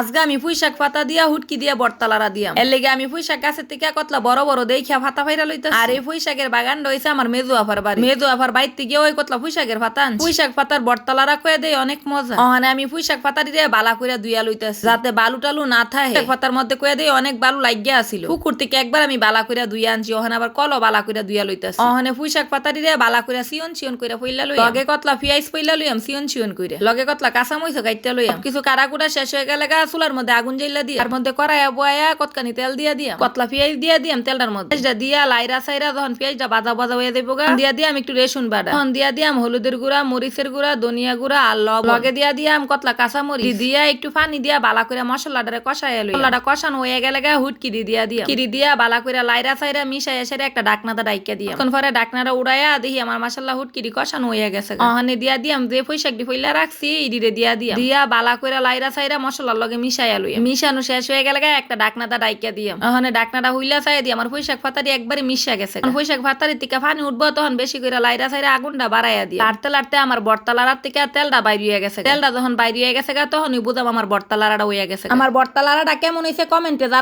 আজকে আমি পুঁইশাক পাতা দিয়া হুটকি দিয়া বর্তালারা দিয়াম। এর লেগে আমি পুঁইশাক গাছের থেকে কতলা বড় বড় দেখিয়া পাতা ফাইরা লইতেছি। আর এই পুঁইশাকের বাগান রয়েছে আমার মেজু আফার বাড়ি। মেজু আফার বাড়িতে গিয়ে ওই কতলা পুঁইশাকের পাতা আনছি। পুঁইশাক পাতার বর্তালারা কয়ে দেয় অনেক মজা। ওখানে আমি পুঁইশাক পাতা দিয়ে বালা কইরা ধুইয়া লইতেছি যাতে বালু টালু না থাকে। পাতার মধ্যে কয়ে দেয় অনেক বালু লাগিয়া আছিল। পুকুর থেকে একবার আমি বালা কইরা ধুইয়া আনছি। ওখানে আবার কল বালা কইরা ধুইয়া লইতেছি। ওখানে পুঁইশাক পাতা দিয়ে বালা কইরা চিয়ন চিয়ন কইরা ফইলা লই। লগে কতলা পিয়াজ ফইলা লইয়াম চিয়ন চিয়ন কইরা। লগে কতলা কাঁচা মরিচ কাইটা লইয়াম। কিছু কারাকুটা শেষ হয়ে গেলে গা চুলার মধ্যে আগুন জ্বাইলা দিয়ে তার মধ্যে কড়াইয়া বয়া কতখানি তেল দিয়া দিয়াম। কতলা পিয়াজ দিয়া দিয়াম তেলটার মধ্যে। পেঁয়াজটা দিয়া লাইরা সাইরা যখন পেঁয়াজটা ভাজা ভাজা হয়ে যাবো গা দিয়া দিয়াম একটু রেশন বাটা। তখন দিয়া দিয়াম হলুদের গুঁড়া, মরিচের গুঁড়া, ধনিয়া গুঁড়া আর লবণ। লগে দিয়া দিয়াম কতলা কাঁচা মরিচ দিয়া একটু পানি দিয়া বালা করে মশলাটারে কষাইয়া লই। মশলাটা কষানো হয়ে গেলে গা হুটকিরি দিয়া দিয়াম। কিরি দিয়া বালা করে লাইরা সাইরা মিশাইয়া সেরে একটা ডাকনাটা ডাইকা দিয়াম। তখন পরে ডাকনাটা উড়াইয়া দেখি আমার মশলা হুটকিরি কষানো হয়ে গেছে। ওখানে দিয়া দিয়াম যে পুঁইশাকটি ফইলা রাখছি ইডিরে দিয়া দিয়াম। দিয়া বালা করে লাইরা সাইরা মশলার লগে মিশাইয়া লই। মিশানো শেষ হয়ে গেলে একটা ডাকনাটা ডাইকা দিয়াম। ওখানে ডাকনাটা হইলা চাই দিয়ে আমার পুঁইশাক পাতারি একবারে মিশা গেছে। পুঁইশাক পাতারি থেকে পানি উঠবো তখন বেশি করে লাইরা সাইরা আগুনটা বাড়াইয়া দিয়ে লাড়তে লাড়তে আমার বর্তালারার থেকে তেলটা বাইরে হয়ে গেছে। তেলটা যখন বাইরে হয়ে গেছে তখনই বুঝাম আমার বর্তালারাটা হইয়া গেছে। আমার বর্তালারাটা কেমন হয়েছে কমেন্টে জানাবেন।